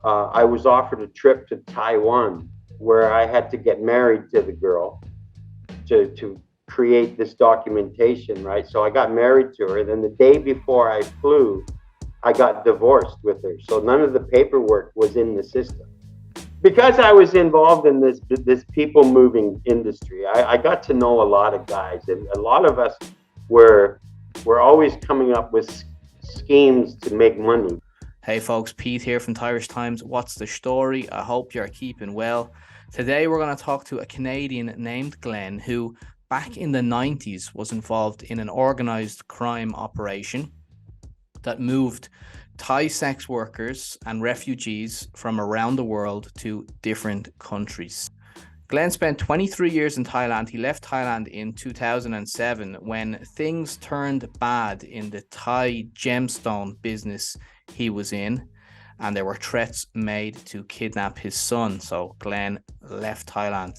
I was offered a trip to Taiwan where I had to get married to the girl to create this documentation, right? So I got married to her. Then the day before I flew, I got divorced with her. So none of the paperwork was in the system. Because I was involved in this people moving industry, I got to know a lot of guys, and a lot of us were always coming up with schemes to make money. Hey folks, Pete here from Thairish Times. What's the story? I hope you're keeping well. Today we're going to talk to a Canadian named Glen who back in the 90s was involved in an organized crime operation that moved Thai sex workers and refugees from around the world to different countries. Glen spent 23 years in Thailand. He left Thailand in 2007 when things turned bad in the Thai gemstone business he was in, and there were threats made to kidnap his son. So Glen left Thailand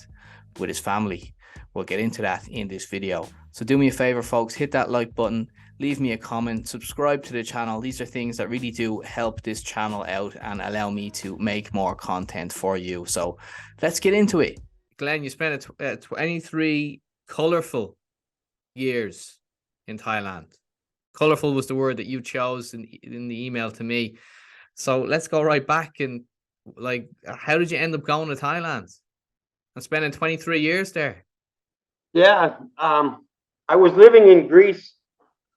with his family. We'll get into that in this video. So do me a favor, folks, hit that like button, leave me a comment, subscribe to the channel. These are things that really do help this channel out and allow me to make more content for you. So let's get into it. Glen, you spent 23 colorful years in Thailand. Colorful was the word that you chose in the email to me. So let's go right back and how did you end up going to Thailand and spending 23 years there? Yeah, I was living in Greece.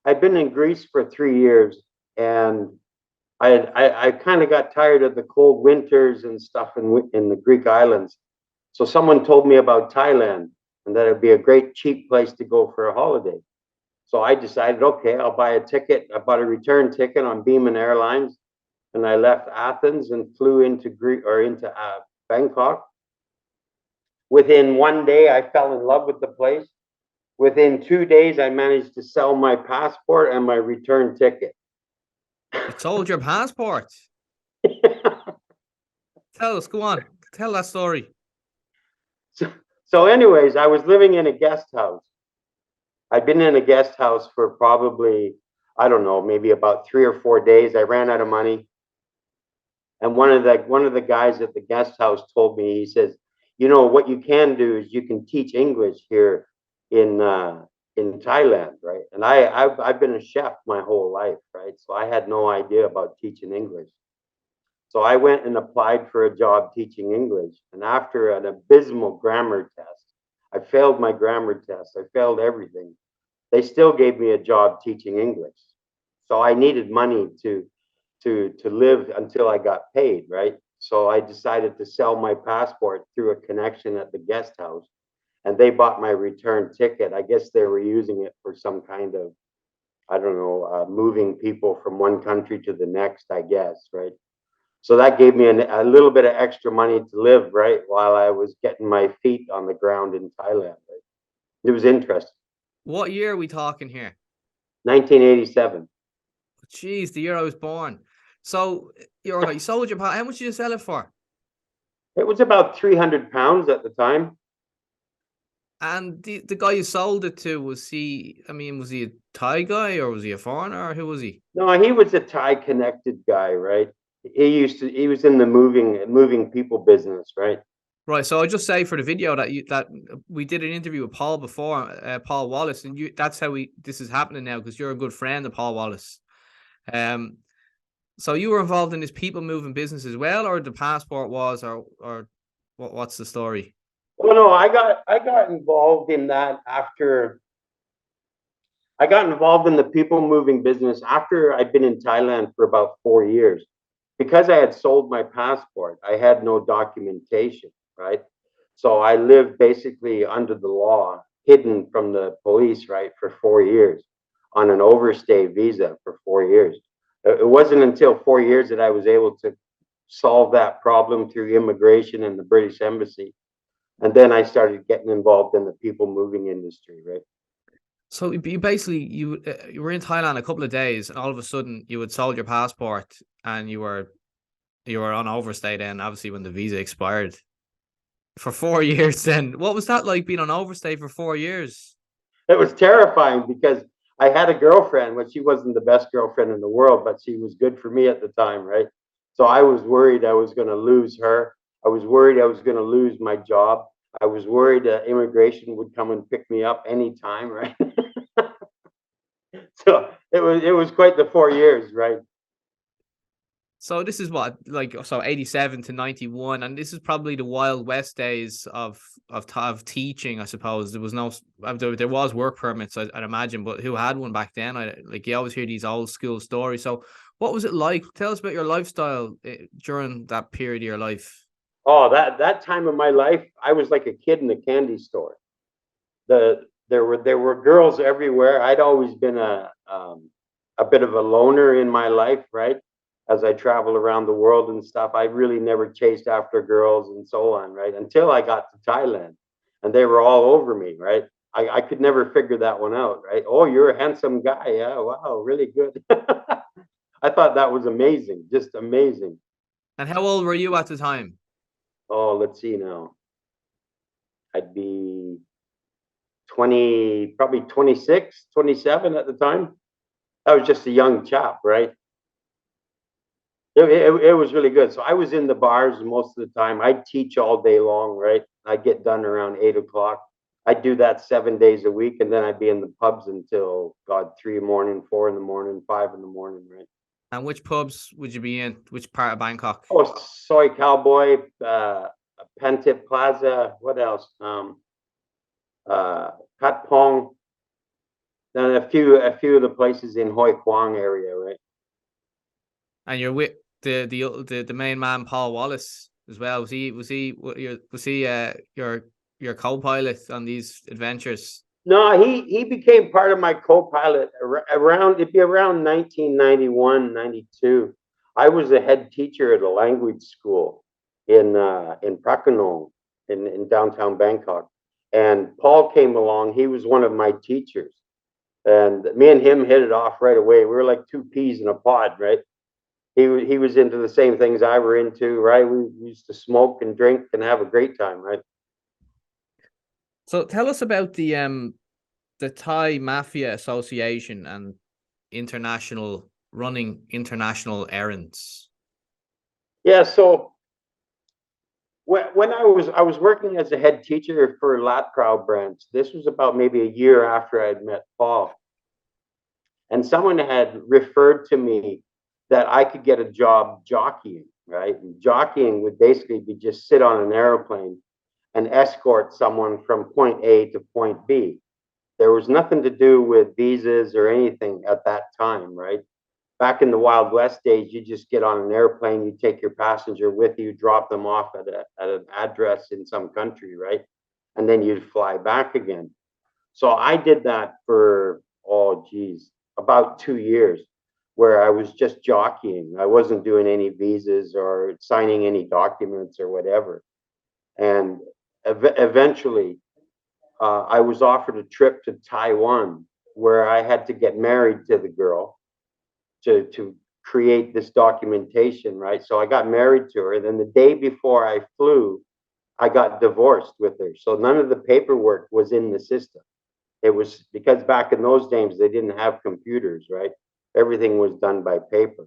I'd been in Greece for 3 years, and I kind of got tired of the cold winters and stuff in the Greek islands. So someone told me about Thailand and that it'd be a great cheap place to go for a holiday. So I decided, okay, I'll buy a ticket. I bought a return ticket on Beeman Airlines, and I left Athens and flew into Bangkok. Within one day, I fell in love with the place. Within 2 days, I managed to sell my passport and my return ticket. You sold your passport? Tell us, go on, tell that story. So anyways, I was living in a guest house. I'd been in a guest house for probably, I don't know, maybe about 3 or 4 days. I ran out of money. And one of the guys at the guest house told me, he says, you know, what you can do is you can teach English here in Thailand, right? And I've been a chef my whole life, right? So I had no idea about teaching English. So I went and applied for a job teaching English. And after an abysmal grammar test, I failed my grammar test. I failed everything. They still gave me a job teaching English. So I needed money to live until I got paid, right? So I decided to sell my passport through a connection at the guest house, and they bought my return ticket. I guess they were using it for some kind of, I don't know, moving people from one country to the next, I guess, right? So that gave me a little bit of extra money to live, right, while I was getting my feet on the ground in Thailand. Right? It was interesting. What year are we talking here? 1987. Jeez, the year I was born. So you sold your passport. How much did you sell it for? It was about 300 pounds at the time. And the guy you sold it to, was he a Thai guy or was he a foreigner, or who was he? No, he was a Thai connected guy, right? He was in the moving people business, right? Right. So I just say for the video that we did an interview with Paul before, Paul Wallace, and that's how this is happening now because you're a good friend of Paul Wallace. So you were involved in this people moving business as well, or the passport was, or what's the story? Well, no, I got involved in that after. I got involved in the people moving business after I'd been in Thailand for about 4 years. Because I had sold my passport, I had no documentation, right? So I lived basically under the law, hidden from the police, right, for 4 years on an overstay visa for 4 years. It wasn't until 4 years that I was able to solve that problem through immigration and the British Embassy. And then I started getting involved in the people moving industry, right? So you basically you were in Thailand a couple of days, and all of a sudden you had sold your passport, and you were on overstay. Then obviously when the visa expired for 4 years, then what was that like being on overstay for 4 years? It was terrifying because I had a girlfriend, but she wasn't the best girlfriend in the world, but she was good for me at the time, right? So I was worried I was going to lose her. I was worried I was going to lose my job. I was worried immigration would come and pick me up anytime, right? So it was quite the 4 years, right? So this is what, like, so 87 to 91, and this is probably the Wild West days of teaching, I suppose. There was no, there was work permits, I'd imagine, but who had one back then? Like, you always hear these old school stories. So what was it like? Tell us about your lifestyle during that period of your life. Oh, that time of my life, I was like a kid in a candy store. There were girls everywhere. I'd always been a bit of a loner in my life, right? As I travel around the world and stuff, I really never chased after girls and so on, right? Until I got to Thailand, and they were all over me, right? I could never figure that one out, right? Oh, you're a handsome guy, yeah, wow, really good. I thought that was amazing, just amazing. And how old were you at the time? Oh, let's see now. I'd be 20, probably 26, 27 at the time. I was just a young chap, right? It was really good. So I was in the bars most of the time. I'd teach all day long, right? I'd get done around 8 o'clock. I'd do that 7 days a week, and then I'd be in the pubs until God 3 in the morning, 4 in the morning, 5 in the morning, right? And which pubs would you be in? Which part of Bangkok? Oh, Soy Cowboy, Pentip Plaza. What else? Uh, Kat Pong. Then a few of the places in Hoi Quang area, right? And you're with the main man, Paul Wallace, as well. Was he your co-pilot on these adventures? No, he became part of my co-pilot around it'd be around 1991, 92. I was a head teacher at a language school in Prakanong in downtown Bangkok. And Paul came along. He was one of my teachers. And me and him hit it off right away. We were like two peas in a pod, right? He was into the same things I were into, right? We used to smoke and drink and have a great time, right? So tell us about the Thai Mafia Association and running international errands. Yeah, so when I was working as a head teacher for Lat Krau branch, this was about maybe a year after I'd met Paul, and someone had referred to me that I could get a job jockeying. Right, and jockeying would basically be just sit on an airplane and escort someone from point A to point B. There was nothing to do with visas or anything at that time, right? Back in the Wild West days, you just get on an airplane, you take your passenger with you, drop them off at an address in some country, right? And then you'd fly back again. So I did that for, oh, geez, about 2 years where I was just jockeying. I wasn't doing any visas or signing any documents or whatever. And eventually, I was offered a trip to Taiwan where I had to get married to the girl to create this documentation, right? So I got married to her. And then the day before I flew, I got divorced with her. So none of the paperwork was in the system. It was because back in those days, they didn't have computers, right? Everything was done by paper.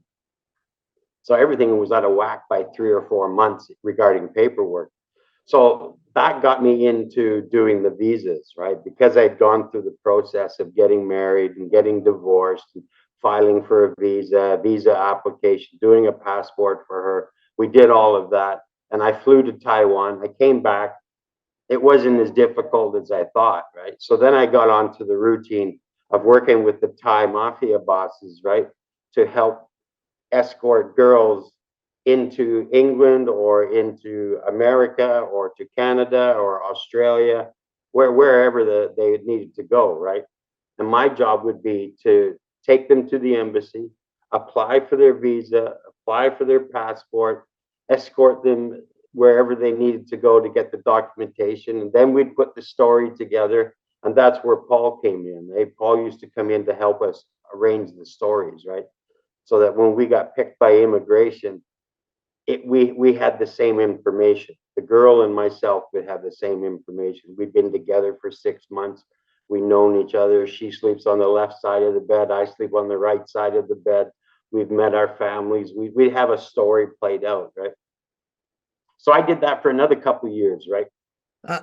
So everything was out of whack by 3 or 4 months regarding paperwork. So that got me into doing the visas, right? Because I'd gone through the process of getting married and getting divorced and filing for a visa application, doing a passport for her. We did all of that. And I flew to Taiwan. I came back. It wasn't as difficult as I thought, right? So then I got onto the routine of working with the Thai mafia bosses, right? To help escort girls into England or into America or to Canada or Australia, wherever they needed to go, right? And my job would be to take them to the embassy, apply for their visa, apply for their passport, escort them wherever they needed to go to get the documentation, and then we'd put the story together. And that's where Paul came in. Paul used to come in to help us arrange the stories, right? So that when we got picked by immigration, we had the same information. The girl and myself would have the same information. We've been together for 6 months. We known each other. She sleeps on the left side of the bed. I sleep on the right side of the bed. We've met our families. We have a story played out, right? So I did that for another couple of years, right?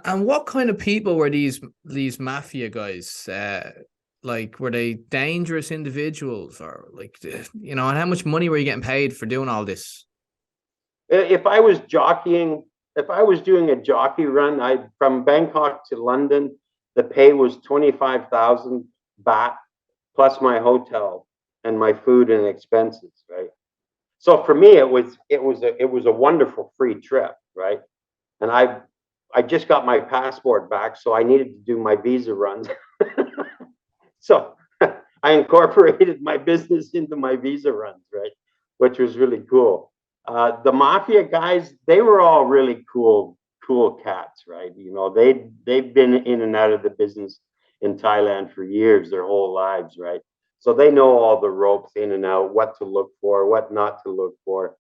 And what kind of people were these mafia guys? Like, were they dangerous individuals, or like, you know, and how much money were you getting paid for doing all this? If I was jockeying, if I was doing a jockey run, I from Bangkok to London, the pay was 25,000 baht plus my hotel and my food and expenses, right? So for me, it was a wonderful free trip, right? And I just got my passport back, so I needed to do my visa runs. So I incorporated my business into my visa runs, right? Which was really cool. The mafia guys, they were all really cool cats, right? You know, they've been in and out of the business in Thailand for years, their whole lives, right? So they know all the ropes in and out, what to look for, what not to look for.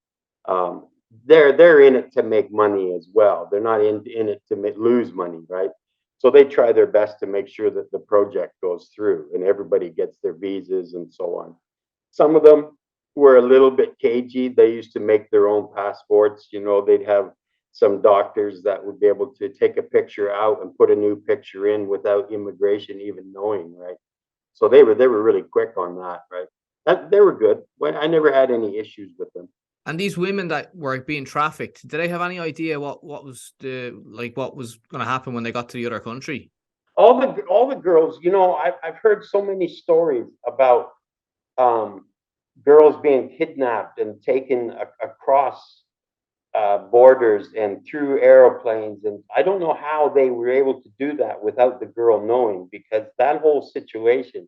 Um, they're in it to make money as well. They're not in it to lose money, right? So they try their best to make sure that the project goes through and everybody gets their visas and so on. Some of them were a little bit cagey. They used to make their own passports. You know, they'd have some doctors that would be able to take a picture out and put a new picture in without immigration even knowing, right? So they were really quick on that, right? They were good. I never had any issues with them. And these women that were being trafficked, did they have any idea what was what was going to happen when they got to the other country? All the girls, you know, I've heard so many stories about um, girls being kidnapped and taken across borders and through airplanes. And I don't know how they were able to do that without the girl knowing, because that whole situation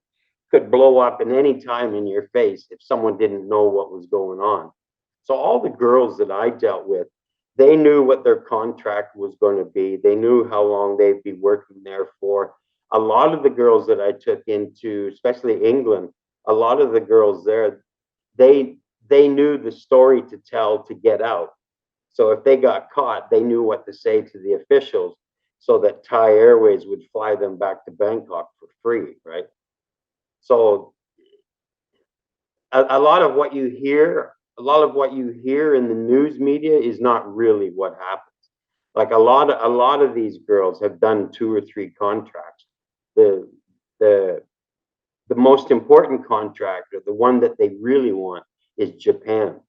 could blow up in any time in your face if someone didn't know what was going on. So all the girls that I dealt with, they knew what their contract was going to be. They knew how long they'd be working there for. A lot of the girls that I took into, especially England, a lot of the girls there, they they knew the story to tell to get out. So if they got caught, they knew what to say to the officials so that Thai Airways would fly them back to Bangkok for free, right? So a lot of what you hear, a lot of what you hear in the news media is not really what happens. Like a lot of these girls have done 2 or 3 contracts. The the the most important contract, or the one that they really want, is Japan.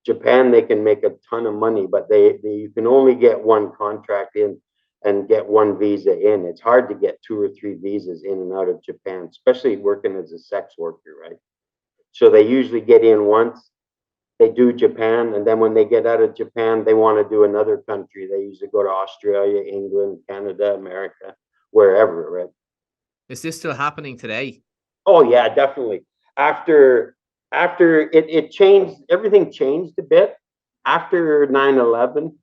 Japan, they can make a ton of money, but they you can only get one contract in and get one visa in. It's hard to get 2 or 3 visas in and out of Japan, especially working as a sex worker, right? So they usually get in once, they do Japan, and then when they get out of Japan, they want to do another country. They usually go to Australia, England, Canada, America, wherever, right? Is this still happening today? Oh yeah, definitely. After after it changed, everything changed a bit. After 9/11,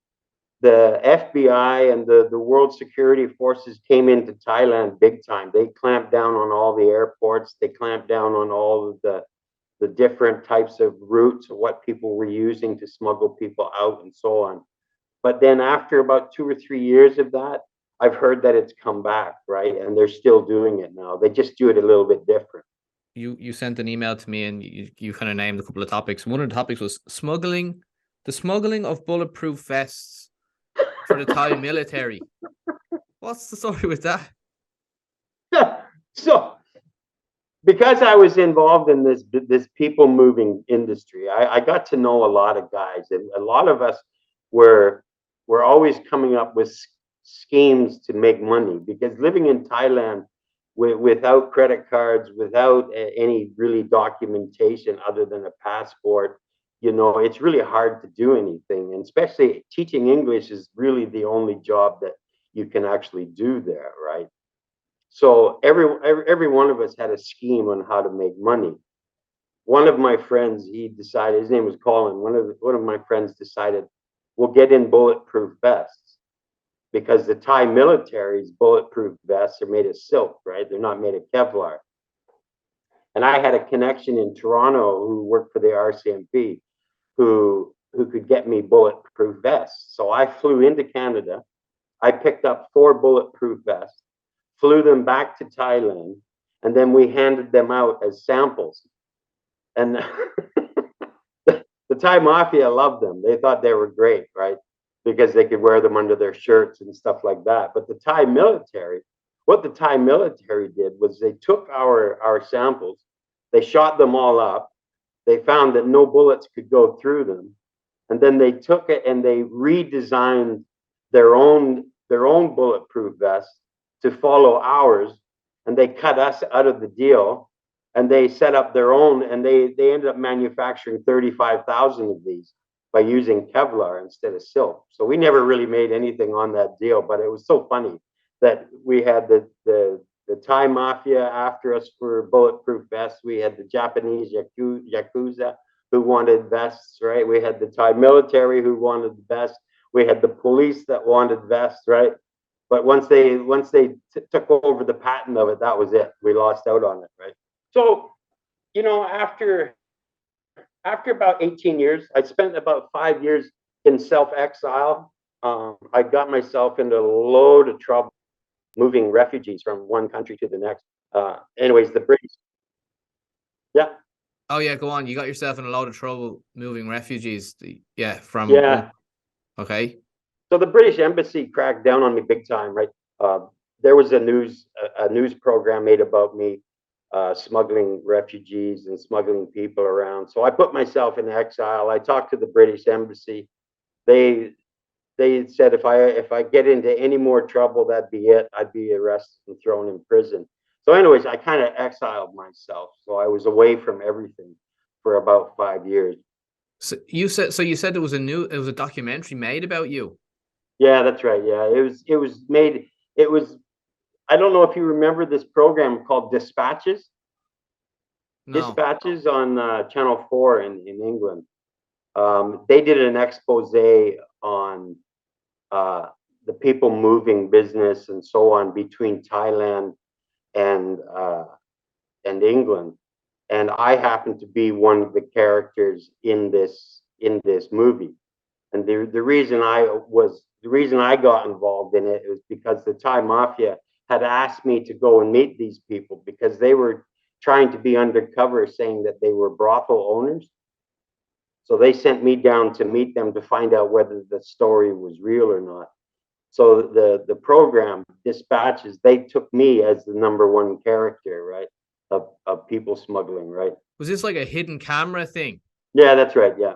the FBI and the world security forces came into Thailand big time. They clamped down on all the airports. They clamped down on all of the different types of routes of what people were using to smuggle people out and so on. But then after about 2 or 3 years of that, I've heard that it's come back, right? And they're still doing it now. They just do it a little bit different. You sent an email to me, and you kind of named a couple of topics. One of the topics was smuggling, the smuggling of bulletproof vests for the Thai military. What's the story with that? So because I was involved in this people moving industry, I got to know a lot of guys, and a lot of us were were always coming up with schemes to make money, because living in Thailand without credit cards, without any really documentation other than a passport, you know, it's really hard to do anything. And especially teaching English is really the only job that you can actually do there, right? So every one of us had a scheme on how to make money. One of my friends, he decided, his name was Colin. One of my friends decided, we'll get in bulletproof vests, because the Thai military's bulletproof vests are made of silk, right? They're not made of Kevlar. And I had a connection in Toronto who worked for the RCMP, who could get me bulletproof vests. So I flew into Canada. I picked up 4 bulletproof vests, flew them back to Thailand, and then we handed them out as samples. And the Thai mafia loved them. They thought they were great, right? Because they could wear them under their shirts and stuff like that. But the Thai military, what the Thai military did was they took our samples, they shot them all up, they found that no bullets could go through them, and then they took it and they redesigned their own bulletproof vests to follow ours, and they cut us out of the deal, and they set up their own, and they ended up manufacturing 35,000 of these by using Kevlar instead of silk. So we never really made anything on that deal, but it was so funny that we had the Thai mafia after us for bulletproof vests. We had the Japanese yakuza who wanted vests, right? We had the Thai military who wanted the vests. We had the police that wanted vests, right? But once they took over the patent of it, that was it. We lost out on it, right? So, after about 18 years, I spent about 5 years in self-exile. I got myself into a load of trouble moving refugees from one country to the next. Anyways, the British, yeah, Oh yeah, go on. You got yourself in a lot of trouble moving refugees. Yeah, from one. yeah. Okay. So the British embassy cracked down on me big time, right? There was a news program made about me smuggling refugees and smuggling people around. So I put myself in exile. I talked to the British embassy. They they said if I get into any more trouble, that'd be it. I'd be arrested and thrown in prison. So, anyways, I kind of exiled myself. So I was away from everything for about 5 years. So you said it was a documentary made about you. Yeah, that's right. Yeah, it was made. It was. I don't know if you remember this program called Dispatches. No. Dispatches on Channel 4 in England. They did an expose on uh, the people moving business and so on between Thailand and England. And I happen to be one of the characters in this movie. And the reason I got involved in it was because the Thai mafia had asked me to go and meet these people because they were trying to be undercover, saying that they were brothel owners. So they sent me down to meet them to find out whether the story was real or not. So the program Dispatches, they took me as the number one character, right, of people smuggling, right? Was this like a hidden camera thing? Yeah, that's right. Yeah.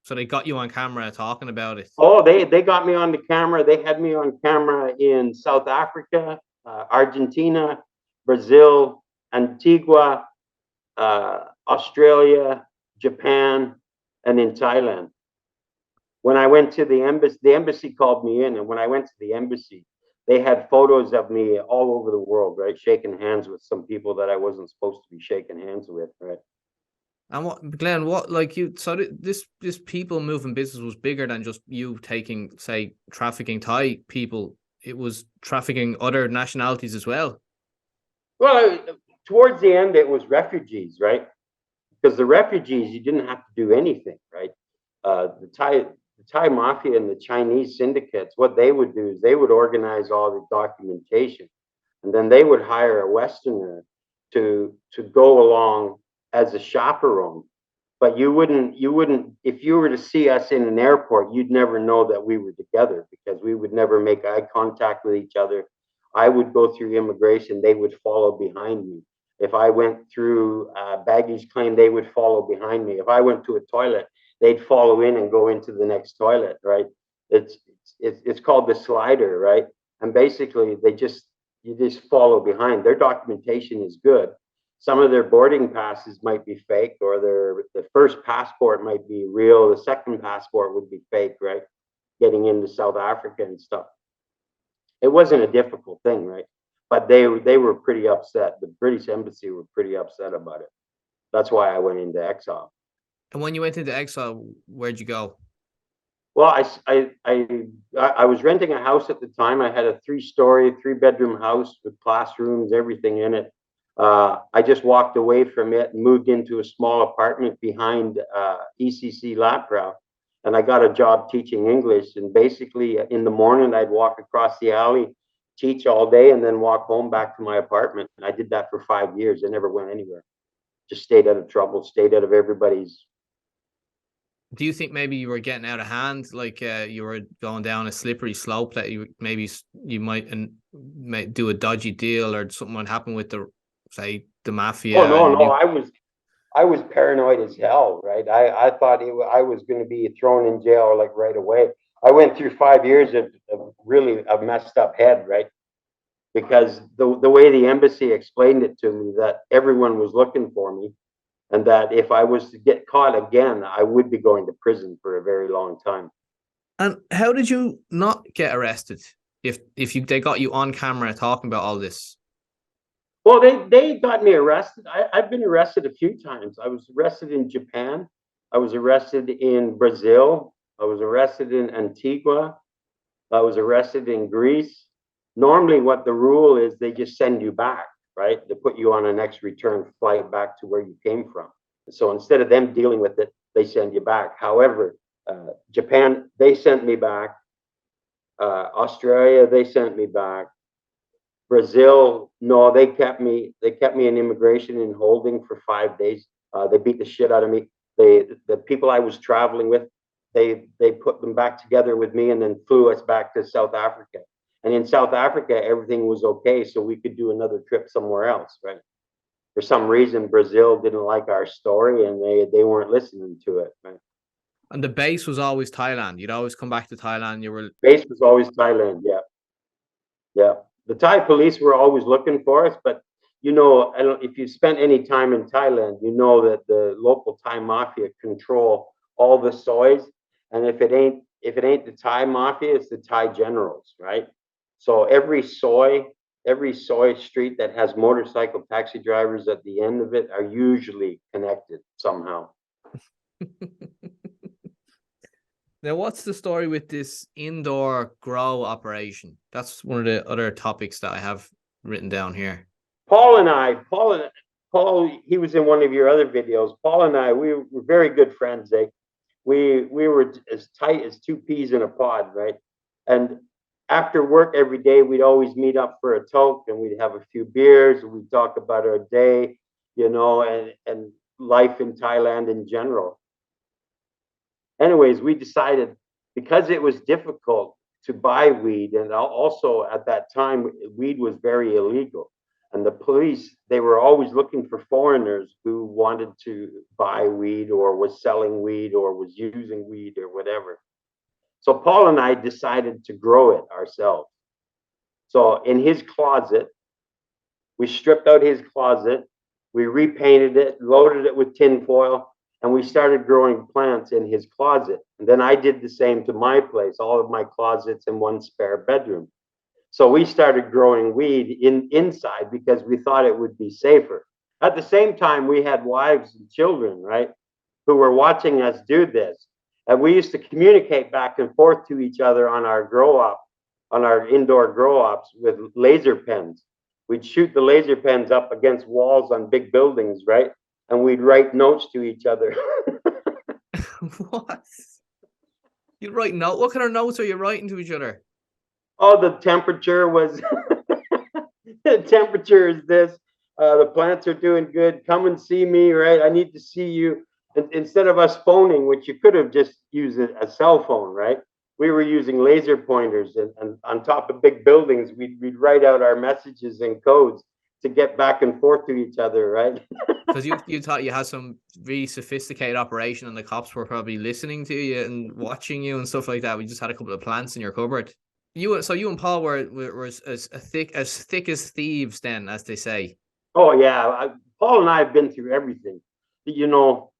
So they got you on camera talking about it. Oh, they got me on the camera. They had me on camera in South Africa, Argentina, Brazil, Antigua, Australia, Japan, and in Thailand. When I went to the embassy called me in, and when I went to the embassy, they had photos of me all over the world, right? Shaking hands with some people that I wasn't supposed to be shaking hands with, right? And Glenn, what like you? So this people moving business was bigger than just you taking, say, trafficking Thai people. It was trafficking other nationalities as well. Well, towards the end, it was refugees, right? Because the refugees, you didn't have to do anything, right? The Thai mafia and the Chinese syndicates, what they would do is they would organize all the documentation, and then they would hire a Westerner to go along as a chaperone. But you wouldn't if you were to see us in an airport, you'd never know that we were together because we would never make eye contact with each other. I would go through immigration, they would follow behind me. If I went through baggage claim, they would follow behind me. If I went to a toilet, they'd follow in and go into the next toilet, right? It's called the slider, right? And basically, you just follow behind. Their documentation is good. Some of their boarding passes might be fake, or the first passport might be real. The second passport would be fake, right? Getting into South Africa and stuff. It wasn't a difficult thing, right? But they were pretty upset. The British embassy were pretty upset about it. That's why I went into exile. And when you went into exile, where'd you go? Well, I was renting a house at the time. I had a three-story, three-bedroom house with classrooms, everything in it. I just walked away from it and moved into a small apartment behind ECC Lapra, and I got a job teaching English. And basically, in the morning, I'd walk across the alley, teach all day, and then walk home back to my apartment. And I did that for 5 years. I never went anywhere. Just stayed out of trouble, stayed out of everybody's Do you think maybe you were getting out of hand, like you were going down a slippery slope that you might do a dodgy deal or something would happen with the Oh mafia no, and no, you? I was paranoid as hell, right? I thought I was going to be thrown in jail like right away. I went through 5 years of really a messed up head, right? Because the way the embassy explained it to me that everyone was looking for me and that if I was to get caught again, I would be going to prison for a very long time. And how did you not get arrested if they got you on camera talking about all this? Well, they got me arrested. I've been arrested a few times. I was arrested in Japan. I was arrested in Brazil. I was arrested in Antigua. I was arrested in Greece. Normally, what the rule is, they just send you back, right? They put you on a next return flight back to where you came from. So instead of them dealing with it, they send you back. However, Japan, they sent me back. Australia, they sent me back. Brazil, no, they kept me. They kept me in immigration in holding for 5 days. They beat the shit out of me. The people I was traveling with, they put them back together with me and then flew us back to South Africa. And in South Africa, everything was okay, so we could do another trip somewhere else, right? For some reason, Brazil didn't like our story and they weren't listening to it. Right? And the base was always Thailand. You'd always come back to Thailand. You were Base was always Thailand. Yeah, yeah. The Thai police were always looking for us, but you know, I don't, if you spent any time in Thailand, you know that the local Thai mafia control all the soys, and if it ain't the Thai mafia, it's the Thai generals, right? So every soy street that has motorcycle taxi drivers at the end of it are usually connected somehow. Now, what's the story with this indoor grow operation? That's one of the other topics that I have written down here. Paul, he was in one of your other videos. Paul and I, we were very good friends. We were as tight as two peas in a pod, right? And after work every day, we'd always meet up for a toke, and we'd have a few beers. And we'd talk about our day, and life in Thailand in general. Anyways, we decided because it was difficult to buy weed, and also at that time, weed was very illegal. And the police, they were always looking for foreigners who wanted to buy weed or was selling weed or was using weed or whatever. So Paul and I decided to grow it ourselves. So in his closet, we stripped out his closet, we repainted it, loaded it with tin foil, and we started growing plants in his closet. And then I did the same to my place, all of my closets and one spare bedroom. So we started growing weed inside because we thought it would be safer. At the same time, we had wives and children, right, who were watching us do this. And we used to communicate back and forth to each other on our indoor grow ops with laser pens. We'd shoot the laser pens up against walls on big buildings, right? And we'd write notes to each other. What? You write note? What kind of notes are you writing to each other? Oh, the temperature was the temperature is this. The plants are doing good. Come and see me, right? I need to see you. And instead of us phoning, which you could have just used a cell phone, right? We were using laser pointers, and on top of big buildings, we'd write out our messages and codes to get back and forth to each other, right? Because you thought you had some really sophisticated operation and the cops were probably listening to you and watching you and stuff like that. We just had a couple of plants in your cupboard. You and Paul were as thick as thieves then, as they say. Oh yeah, Paul and I have been through everything. You know,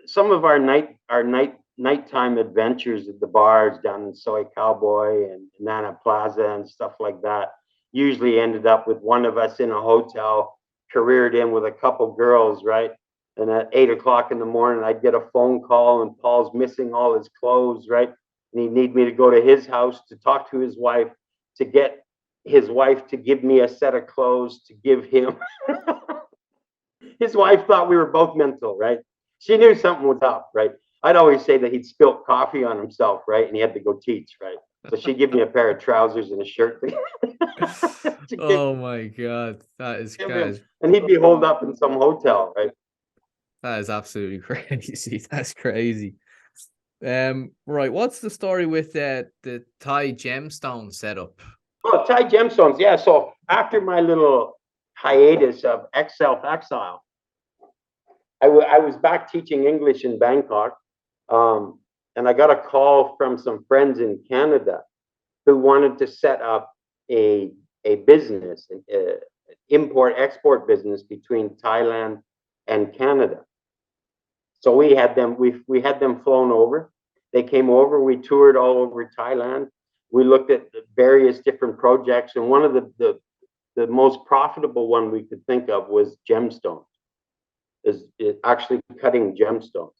some of our nighttime adventures at the bars down in Soy Cowboy and Nana Plaza and stuff like that usually ended up with one of us in a hotel, careered in with a couple girls, right? And at 8 o'clock in the morning, I'd get a phone call, and Paul's missing all his clothes, right? And he'd need me to go to his house to talk to his wife, to get his wife to give me a set of clothes to give him. His wife thought we were both mental, right? She knew something was up, right? I'd always say that he'd spilt coffee on himself, right? And he had to go teach, right? So she'd give me a pair of trousers and a shirt to Oh my god, give him, and he'd be holed up in some hotel, right? that is absolutely crazy. That's crazy. Right. What's the story with the Thai gemstone setup? Oh, Thai gemstones. Yeah. So after my little hiatus of self-exile, I was back teaching English in Bangkok. Um, and I got a call from some friends in Canada who wanted to set up a, a business, an import-export business between Thailand and Canada. So we had them flown over. They came over. We toured all over Thailand. We looked at the various different projects, and one of the most profitable one we could think of was gemstones. Is actually cutting gemstones.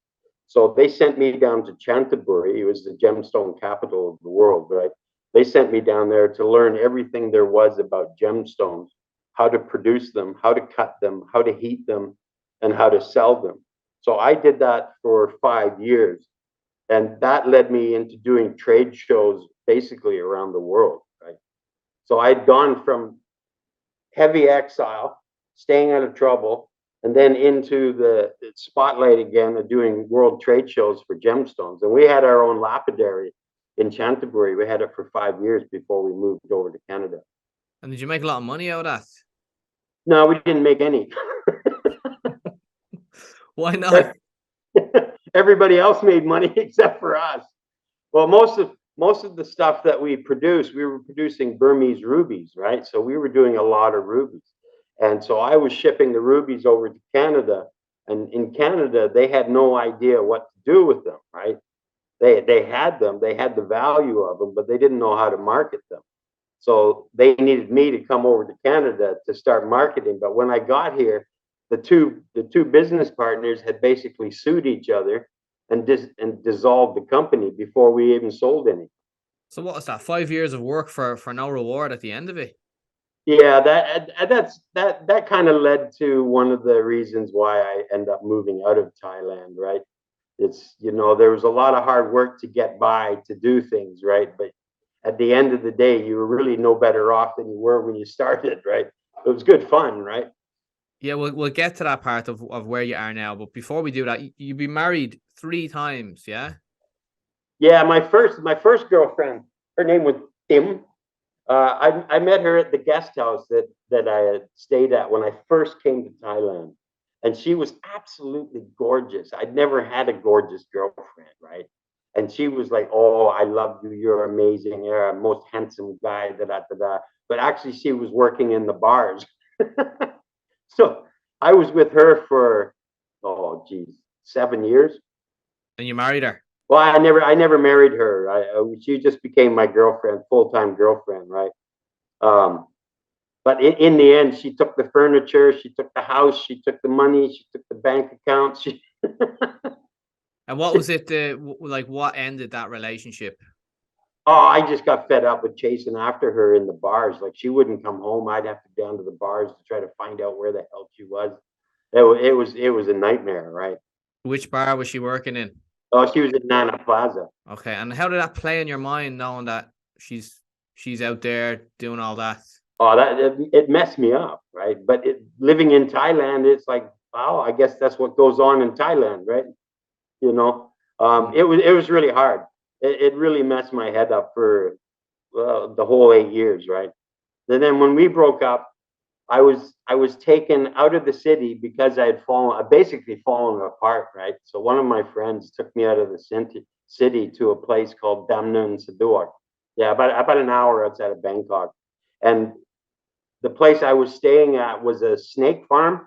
So they sent me down to Canterbury. It was the gemstone capital of the world, right? They sent me down there to learn everything there was about gemstones, how to produce them, how to cut them, how to heat them, and how to sell them. So I did that for 5 years. And that led me into doing trade shows basically around the world, right? So I'd gone from heavy exile, staying out of trouble, and then into the spotlight again of doing world trade shows for gemstones. And we had our own lapidary in Canterbury. We had it for 5 years before we moved over to Canada. And did you make a lot of money out of that? No, we didn't make any. Why not? Everybody else made money except for us. Well, most of the stuff that we produced, we were producing Burmese rubies, right? So we were doing a lot of rubies. And so I was shipping the rubies over to Canada. And in Canada, they had no idea what to do with them, right? They had them, they had the value of them, but they didn't know how to market them. So they needed me to come over to Canada to start marketing. But when I got here, the two business partners had basically sued each other and dissolved the company before we even sold any. So what was that? 5 years of work for no reward at the end of it? Yeah, that kind of led to one of the reasons why I end up moving out of Thailand, right? It's, there was a lot of hard work to get by to do things, right? But at the end of the day, you were really no better off than you were when you started, right? It was good fun, right? Yeah, we'll get to that part of where you are now. But before we do that, you've been married 3 times, yeah? Yeah, my first girlfriend, her name was Tim. I met her at the guest house that I had stayed at when I first came to Thailand, and she was absolutely gorgeous. I'd never had a gorgeous girlfriend, right? And she was like, "Oh, I love you. You're amazing. You're a most handsome guy." Da da da da. But actually, she was working in the bars, so I was with her for, oh geez, 7 years. And you married her. Well, I never married her. She just became my girlfriend, full-time girlfriend, right? Um, but in the end, she took the furniture, she took the house, she took the money, she took the bank account. And what was it, like, what ended that relationship? Oh, I just got fed up with chasing after her in the bars. Like, she wouldn't come home. I'd have to go down to the bars to try to find out where the hell she was. It was a nightmare, right? Which bar was she working in? Oh, she was at Nana Plaza. Okay, and how did that play in your mind, knowing that she's out there doing all that? Oh, that it messed me up, right? But living in Thailand, it's like, wow, I guess that's what goes on in Thailand, right? You know, it was really hard. It really messed my head up for the whole 8 years, right? And then when we broke up, I was taken out of the city because I basically fallen apart, right? So one of my friends took me out of the city to a place called Damnun Saduak. Yeah, about an hour outside of Bangkok. And the place I was staying at was a snake farm.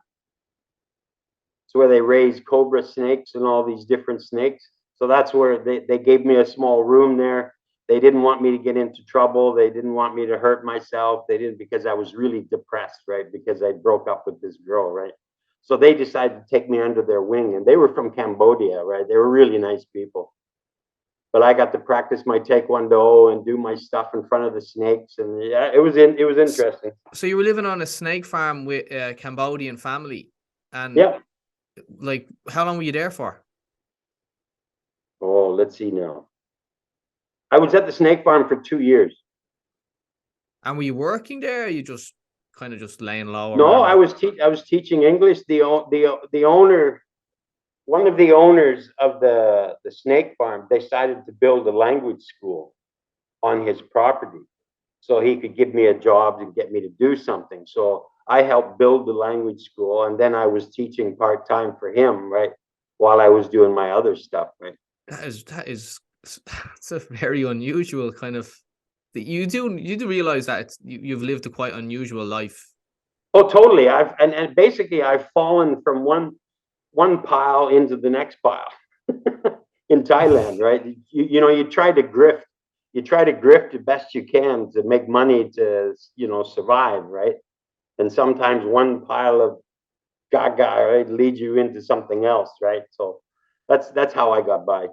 It's where they raise cobra snakes and all these different snakes. So that's where they gave me a small room there. They didn't want me to get into trouble. They didn't want me to hurt myself. They didn't, because I was really depressed, right? Because I broke up with this girl, right? So they decided to take me under their wing, and they were from Cambodia, right? They were really nice people. But I got to practice my taekwondo and do my stuff in front of the snakes, and yeah, it was interesting. So you were living on a snake farm with a Cambodian family, and Yeah. like, how long were you there for? Oh, let's see now. I was at the snake farm for 2 years. And were you working there? Or you just kind of just laying low or No, whatever? I was teaching English. The owner one of the owners of the snake farm decided to build a language school on his property so he could give me a job and get me to do something. So I helped build the language school, and then I was teaching part time for him, right, while I was doing my other stuff, right. That's a very unusual kind of. You do realize that you've lived a quite unusual life. Oh, totally. And basically I've fallen from one pile into the next pile in Thailand, right? You try to grift the best you can to make money to survive, right? And sometimes one pile of gaga, right, leads you into something else, right? So that's how I got by.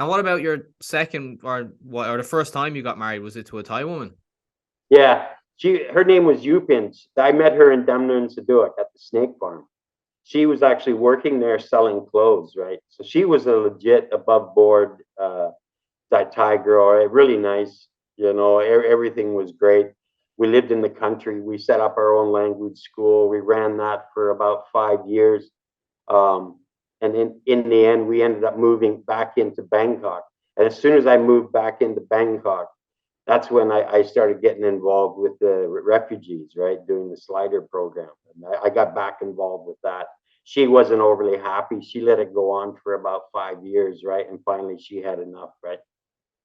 And what about your second or the first time you got married? Was it to a Thai woman? Yeah, her name was Yupin. I met her in Damnoen Saduak at the snake farm. She was actually working there selling clothes, right? So she was a legit above board that Thai girl, right? Really nice. Everything was great. We lived in the country. We set up our own language school. We ran that for about 5 years. Um, and in the end, we ended up moving back into Bangkok. And as soon as I moved back into Bangkok, that's when I started getting involved with the refugees, right? Doing the slider program. And I got back involved with that. She wasn't overly happy. She let it go on for about 5 years, right? And finally she had enough, right?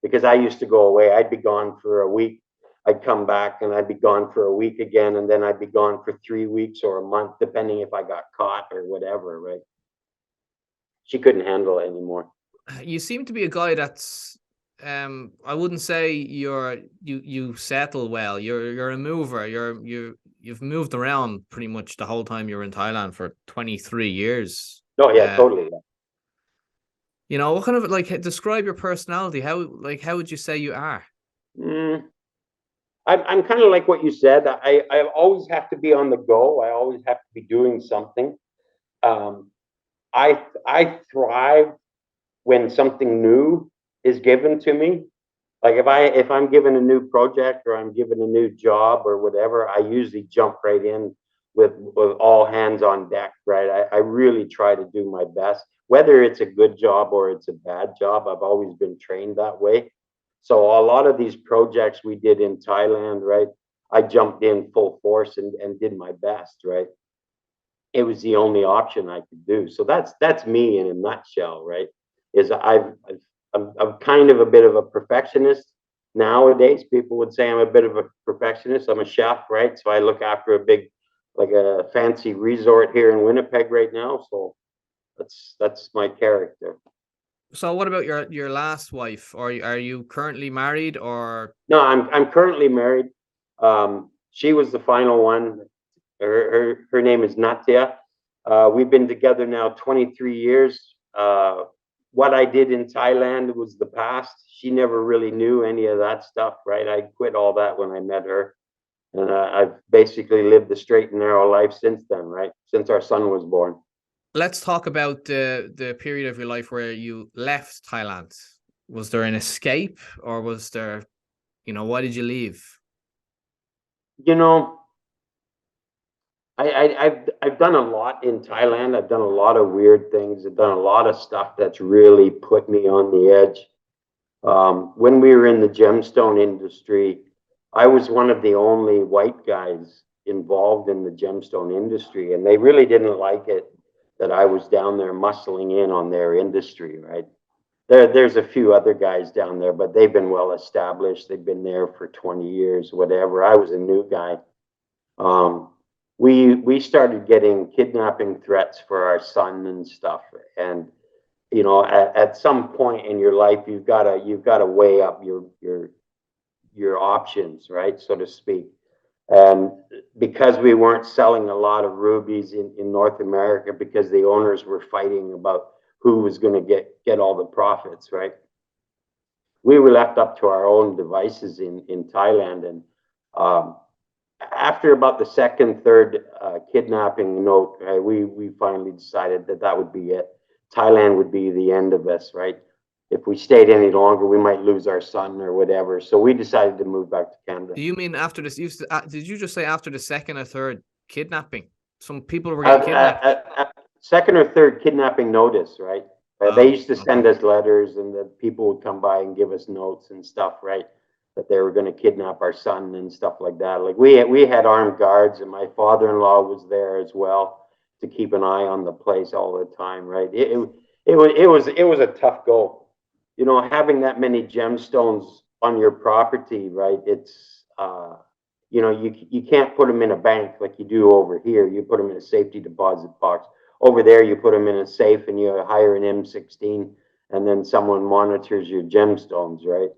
Because I used to go away. I'd be gone for a week. I'd come back and I'd be gone for a week again. And then I'd be gone for 3 weeks or a month, depending if I got caught or whatever, right? She couldn't handle it anymore. You seem to be a guy that's I wouldn't say you settle well. You're a mover. You've moved around pretty much the whole time you were in Thailand for 23 years. Oh, yeah, totally. What kind of describe your personality? How would you say you are? Mm, I'm kind of like what you said. I always have to be on the go. I always have to be doing something. Um, I thrive when something new is given to me. Like if I'm given a new project or I'm given a new job or whatever, I usually jump right in with all hands on deck, right? I really try to do my best, whether it's a good job or it's a bad job. I've always been trained that way. So a lot of these projects we did in Thailand, right? I jumped in full force and did my best, right? It was the only option I could do. So that's me in a nutshell, right? Is I'm kind of a bit of a perfectionist nowadays. People would say I'm a bit of a perfectionist. I'm a chef, right? So I look after like a fancy resort here in Winnipeg right now. So that's my character. So what about your last wife? Or are you currently married or No, I'm currently married. She was the final one. Her name is Natya. We've been together now 23 years. What I did in Thailand was the past. She never really knew any of that stuff, right? I quit all that when I met her. And I've basically lived a straight and narrow life since then, right? Since our son was born. let's talk about the period of your life where you left Thailand. Was there an escape or was there, why did you leave? You know, I've done a lot in Thailand. I've done a lot of weird things. I've done a lot of stuff that's really put me on the edge. When we were in the gemstone industry, I was one of the only white guys involved in the gemstone industry, and they really didn't like it that I was down there muscling in on their industry, right? There's a few other guys down there, but they've been well established. They've been there for 20 years, whatever. I was a new guy. Um, we started getting kidnapping threats for our son and stuff, and at some point in your life you've got to weigh up your options, right, so to speak. And because we weren't selling a lot of rubies in North America, because the owners were fighting about who was going to get all the profits, right, we were left up to our own devices in Thailand. And um, after about the second, third kidnapping note, we finally decided that would be it. Thailand would be the end of us, right? If we stayed any longer, we might lose our son or whatever. So we decided to move back to Canada. Do you mean after this? Did you just say after the second or third kidnapping? Some people were getting kidnapped. second or third kidnapping notice, right? They Oh, used to send okay. us letters, and the people would come by and give us notes and stuff, right? That they were going to kidnap our son and stuff like that. Like we had armed guards, and my father-in-law was there as well to keep an eye on the place all the time, right? It was a tough go, having that many gemstones on your property, right? It's you can't put them in a bank like you do over here. You put them in a safety deposit box. Over there, you put them in a safe and you hire an M16, and then someone monitors your gemstones, right?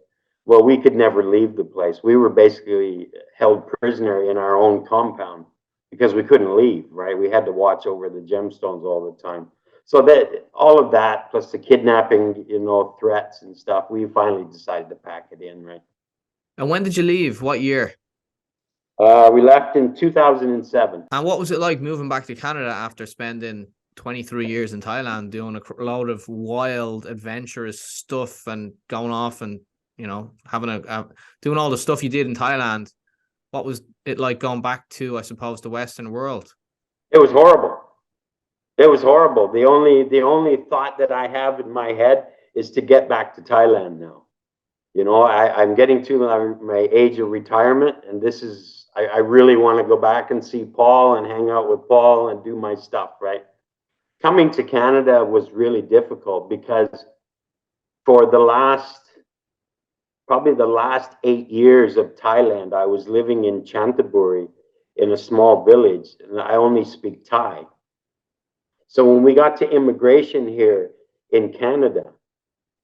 Well, we could never leave the place. We were basically held prisoner in our own compound because we couldn't leave, right? We had to watch over the gemstones all the time. So that all of that, plus the kidnapping, threats and stuff, we finally decided to pack it in, right? And when did you leave? What year? We left in 2007. And what was it like moving back to Canada after spending 23 years in Thailand doing a load of wild, adventurous stuff and going off and, having doing all the stuff you did in Thailand? What was it like going back to, I suppose, the Western world? It was horrible. It was horrible. The only thought that I have in my head is to get back to Thailand now. I'm getting to my age of retirement, and I really want to go back and see Paul and hang out with Paul and do my stuff, right? Coming to Canada was really difficult because for probably the last 8 years of Thailand, I was living in Chantaburi in a small village, and I only speak Thai. So when we got to immigration here in Canada,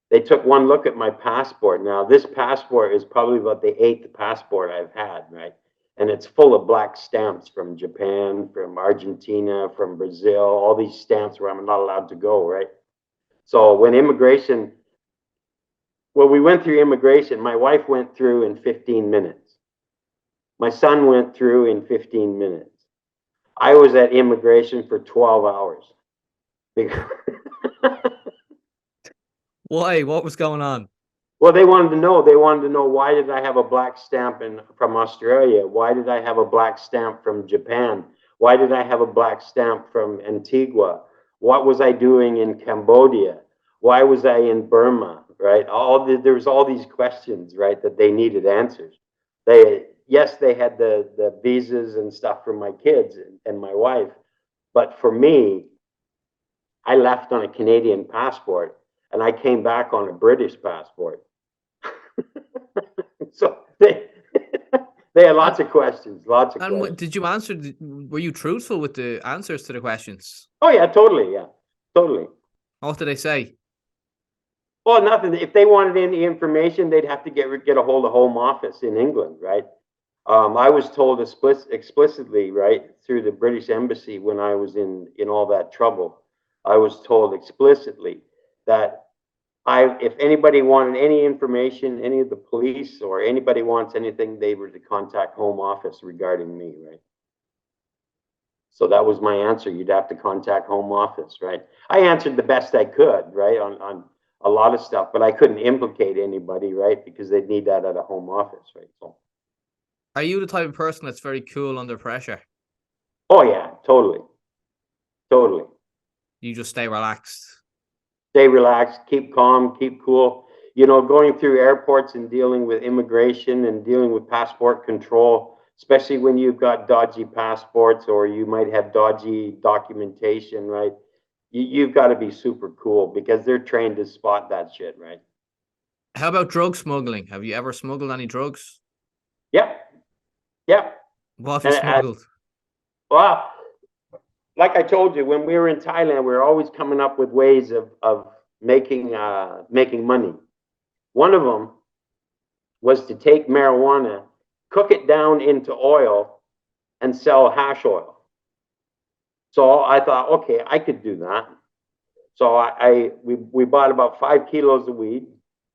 they took one look at my passport. Now, this passport is probably about the 8th passport I've had, right? And it's full of black stamps from Japan, from Argentina, from Brazil, all these stamps where I'm not allowed to go, right? So we went through immigration. My wife went through in 15 minutes. My son went through in 15 minutes. I was at immigration for 12 hours. Why? What was going on? Well, they wanted to know. They wanted to know, why did I have a black stamp from Australia? Why did I have a black stamp from Japan? Why did I have a black stamp from Antigua? What was I doing in Cambodia? Why was I in Burma? Right? There was all these questions, right, that they needed answers. Yes, they had the visas and stuff for my kids and my wife, but for me, I left on a Canadian passport and I came back on a British passport. So they had lots of questions, lots of questions. Did you answer? Were you truthful with the answers to the questions? Oh yeah, totally, yeah, totally. What did they say? Well, nothing. If they wanted any information, they'd have to get a hold of Home Office in England, right? I was told explicitly, right, through the British Embassy when I was in all that trouble. I was told explicitly that if anybody wanted any information, any of the police or anybody wants anything, they were to contact Home Office regarding me, right? So that was my answer. You'd have to contact Home Office, right? I answered the best I could, right, on a lot of stuff, but I couldn't implicate anybody, right, because they'd need that at a Home Office, right? So. Are you the type of person that's very cool under pressure? Oh yeah, totally, totally. You just stay relaxed. Stay relaxed, keep calm, keep cool. Going through airports and dealing with immigration and dealing with passport control, especially when you've got dodgy passports or you might have dodgy documentation, right? You've got to be super cool because they're trained to spot that shit, right? How about drug smuggling? Have you ever smuggled any drugs? Yep, yep. What have you smuggled? Well, like I told you, when we were in Thailand, we were always coming up with ways of making money. One of them was to take marijuana, cook it down into oil, and sell hash oil. So I thought, okay, I could do that. So we bought about 5 kilos of weed.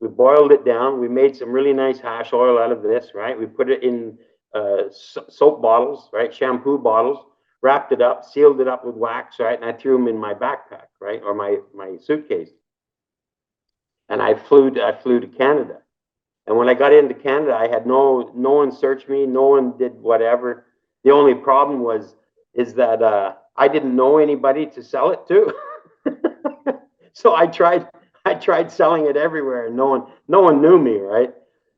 We boiled it down. We made some really nice hash oil out of this, right? We put it in soap bottles, right? Shampoo bottles, wrapped it up, sealed it up with wax, right? And I threw them in my backpack, right? Or my suitcase. And I flew to Canada. And when I got into Canada, I had no one searched me, no one did whatever. The only problem is that I didn't know anybody to sell it to. So I tried selling it everywhere, and no one knew me, right?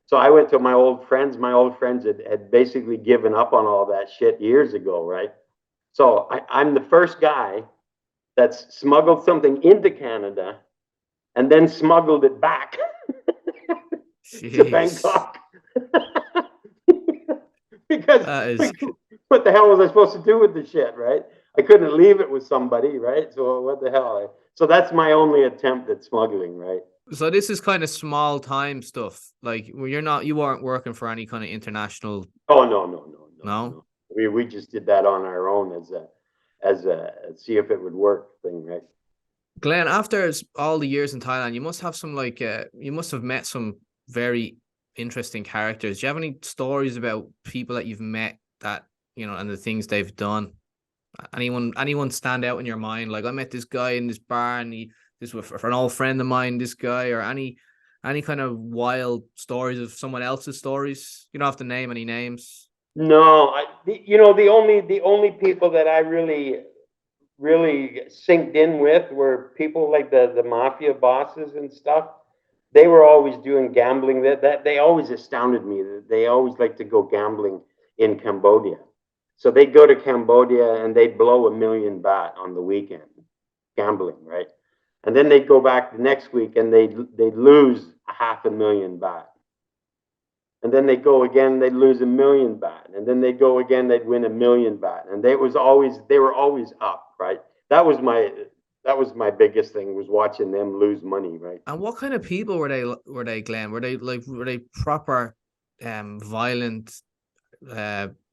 So I went to my old friends. My old friends had basically given up on all that shit years ago, right? So I'm the first guy that's smuggled something into Canada and then smuggled it back to Jeez. Bangkok. Because That is what the hell was I supposed to do with the shit, right? I couldn't leave it with somebody, right? So what the hell? So that's my only attempt at smuggling, right? so this is kind of small time stuff. Like you weren't working for any kind of international. Oh no, no, no, no, No. no. We just did that on our own as a see if it would work thing, right? Glenn, after all the years in Thailand, you must have some you must have met some very interesting characters. Do you have any stories about people that you've met that, and the things they've done? Anyone stand out in your mind? Like, I met this guy in this bar, and this was for an old friend of mine, this guy, or any kind of wild stories of someone else's stories. You don't have to name any names. No, the only people that I really synced in with were people like the mafia bosses and stuff. They were always doing gambling. That they always astounded me. They always like to go gambling in Cambodia. So they'd go to Cambodia and they'd blow 1 million baht on the weekend gambling, right? And then they'd go back the next week and they'd lose 500,000 baht. And then they'd go again, they'd lose 1 million baht. And then they'd go again, they'd win 1 million baht. And they were always up, right? That was my biggest thing, was watching them lose money, right? And what kind of people were they, Glenn? Were they proper violent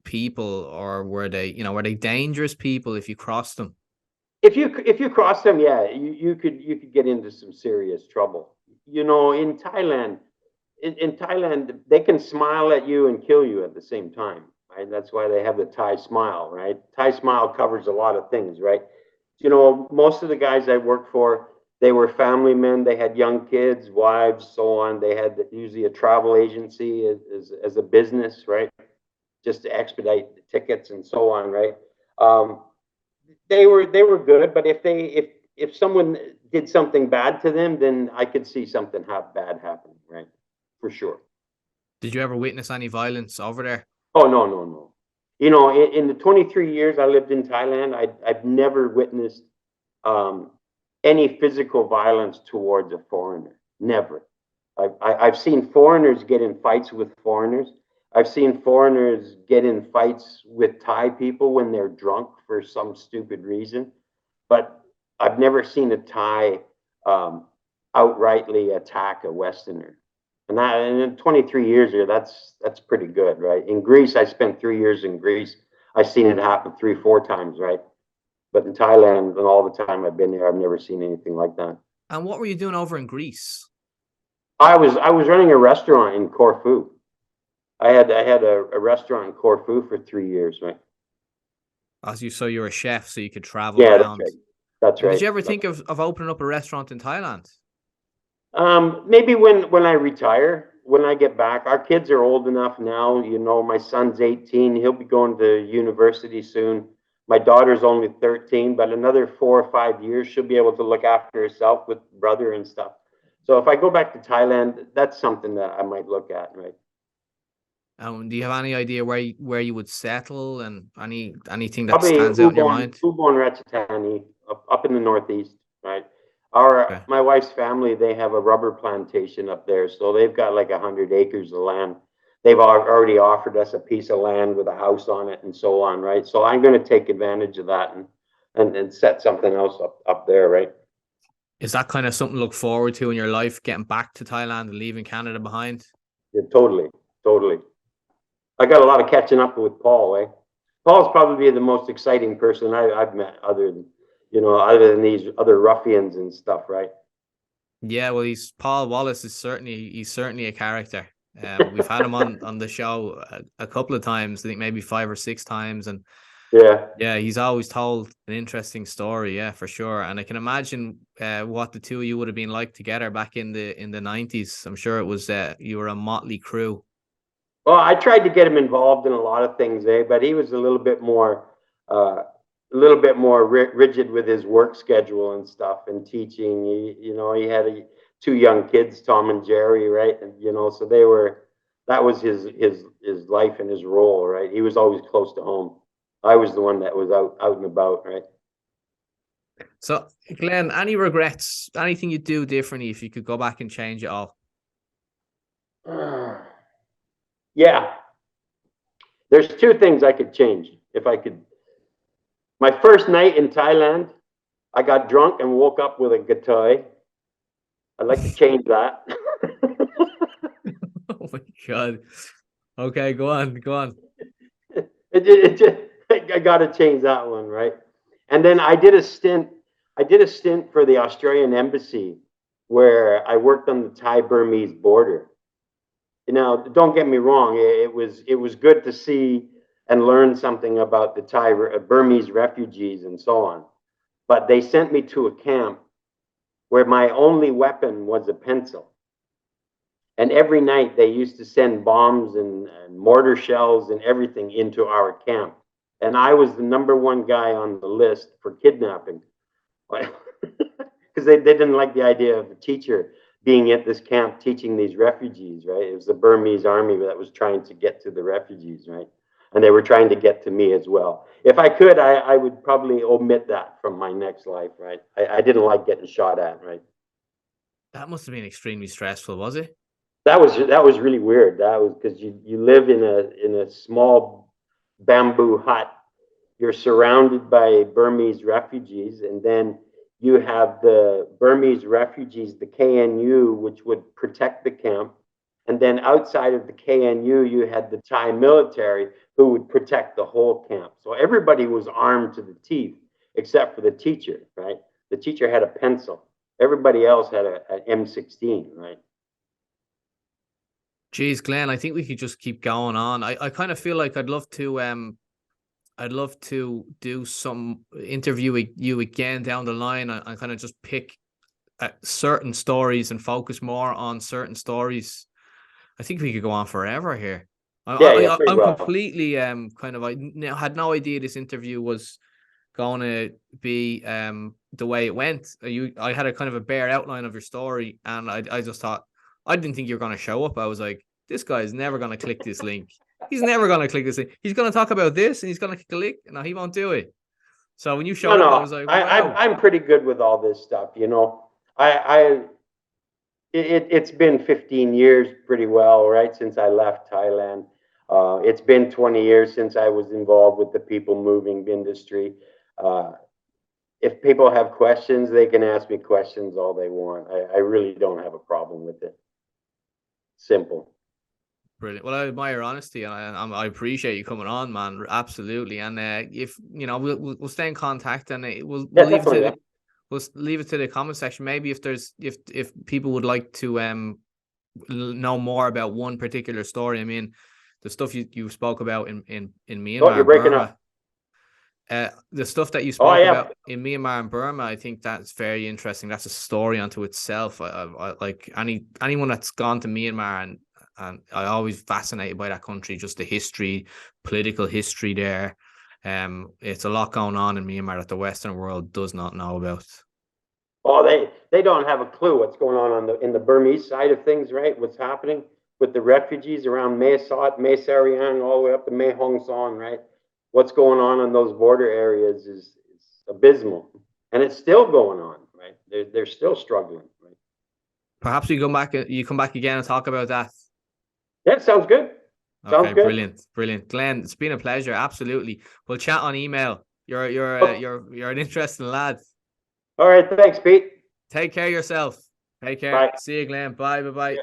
people, or were they dangerous people if you crossed them? If you cross them, yeah, you could get into some serious trouble. In Thailand, they can smile at you and kill you at the same time, right? That's why they have the Thai smile, right? Thai smile covers a lot of things, right? Most of the guys I worked for, they were family men. They had young kids, wives, so on. They had usually a travel agency as a business, right? Just to expedite the tickets and so on, right? Um, they were good, but if someone did something bad to them, then I could see something bad happening, right? For sure. Did you ever witness any violence over there? Oh no, no, no. In the 23 years I lived in Thailand, I've never witnessed um, any physical violence towards a foreigner. Never. I've seen foreigners get in fights with foreigners. I've seen foreigners get in fights with Thai people when they're drunk for some stupid reason. But I've never seen a Thai um, outrightly attack a Westerner. And in 23 years here, that's pretty good, right? In Greece, I spent 3 years in Greece. I've seen it happen 3, 4 times, right? But in Thailand, and all the time I've been there, I've never seen anything like that. And what were you doing over in Greece? I was running a restaurant in Corfu. I had a restaurant in Corfu for 3 years, right? So you were a chef, so you could travel Yeah, that's around. right. That's And did right. you ever think of opening up a restaurant in Thailand? Maybe when I retire, when I get back. Our kids are old enough now. My son's 18. He'll be going to university soon. My daughter's only 13, but another 4 or 5 years, she'll be able to look after herself with brother and stuff. So if I go back to Thailand, that's something that I might look at, right? Do you have any idea where you would settle, and anything that Probably stands out in your Ubon, mind? Ubon Ratchathani, up in the northeast, right? Our Okay. my wife's family, they have a rubber plantation up there, so they've got like 100 acres of land. They've already offered us a piece of land with a house on it and so on, right? So I'm going to take advantage of that and set something else up there, right? Is that kind of something to look forward to in your life, getting back to Thailand and leaving Canada behind? Yeah, totally, totally. I got a lot of catching up with Paul, eh? Paul's probably the most exciting person I've met, other than these other ruffians and stuff, right? Yeah, well, Paul Wallace he's certainly a character. We've had him on the show a couple of times, I think maybe 5 or 6 times, and Yeah. yeah, he's always told an interesting story. Yeah, for sure. And I can imagine what the two of you would have been like together back in the 90s. I'm sure it was you were a motley crew. Well, I tried to get him involved in a lot of things, but he was a little bit more little bit more rigid with his work schedule and stuff and teaching. He had two young kids, Tom and Jerry, right? And so that was his life and his role, right? He was always close to home. I was the one that was out and about, right? So, Glen, any regrets? Anything you'd do differently if you could go back and change it all? Yeah, there's two things I could change if I could. My first night in Thailand, I got drunk and woke up with a guitar. I'd like to change that. Oh my God. Okay, go on. I got to change that one, right? And then I did a stint for the Australian embassy where I worked on the Thai-Burmese border. Don't get me wrong, it was good to see and learn something about the Burmese refugees and so on. But they sent me to a camp where my only weapon was a pencil. And every night they used to send bombs and mortar shells and everything into our camp. And I was the number one guy on the list for kidnapping. Because they didn't like the idea of the teacher being at this camp teaching these refugees, right? It was the Burmese army that was trying to get to the refugees, right? And they were trying to get to me as well. If I could, I would probably omit that from my next life, right? I didn't like getting shot at, right? That must have been extremely stressful, was it? That was really weird. That was because you live in a small bamboo hut. You're surrounded by Burmese refugees, and then you have the Burmese refugees, the KNU, which would protect the camp. And then outside of the KNU, you had the Thai military who would protect the whole camp. So everybody was armed to the teeth except for the teacher, right? The teacher had a pencil. Everybody else had an M16, right? Geez, Glen, I think we could just keep going on. I kind of feel like I'd love to do some interview with you again down the line. I kind of just pick certain stories and focus more on certain stories. I think we could go on forever here. Yeah, pretty I'm well. completely I had no idea this interview was going to be the way it went. I had a kind of a bare outline of your story, and I just thought, I didn't think you were going to show up. I was like, this guy is never going to click this link. He's never going to click this link. He's going to talk about this, and he's going to click. No, he won't do it. So when you showed up, I was like, wow. I'm pretty good with all this stuff, It's been 15 years pretty well, right, since I left Thailand. It's been 20 years since I was involved with the people moving industry. If people have questions, they can ask me questions all they want. I really don't have a problem with it. Simple. Brilliant. Well, I admire your honesty, and I appreciate you coming on, man. Absolutely. And if we'll stay in contact, and we'll leave it to the comment section. Maybe if people would like to know more about one particular story. I mean, the stuff you spoke about in Myanmar. Oh, you're breaking up. The stuff that you spoke about in Myanmar and Burma, I think that's very interesting. That's a story unto itself. I like anyone that's gone to Myanmar, and I always fascinated by that country, just the history, political history there. It's a lot going on in Myanmar that the Western world does not know about. Oh, they don't have a clue what's going on in the Burmese side of things, right? What's happening with the refugees around Mae Sot, Mae Sariang, all the way up to Mae Hong Son, right? What's going on in those border areas is abysmal, and it's still going on, right? They're still struggling, right? Perhaps you come back again and talk about that. Yeah, sounds good. Okay, brilliant. Glen, it's been a pleasure. Absolutely. We'll chat on email. You're an interesting lad. All right, thanks, Pete. Take care of yourself. Take care. Bye. See you, Glen. Bye. Yeah.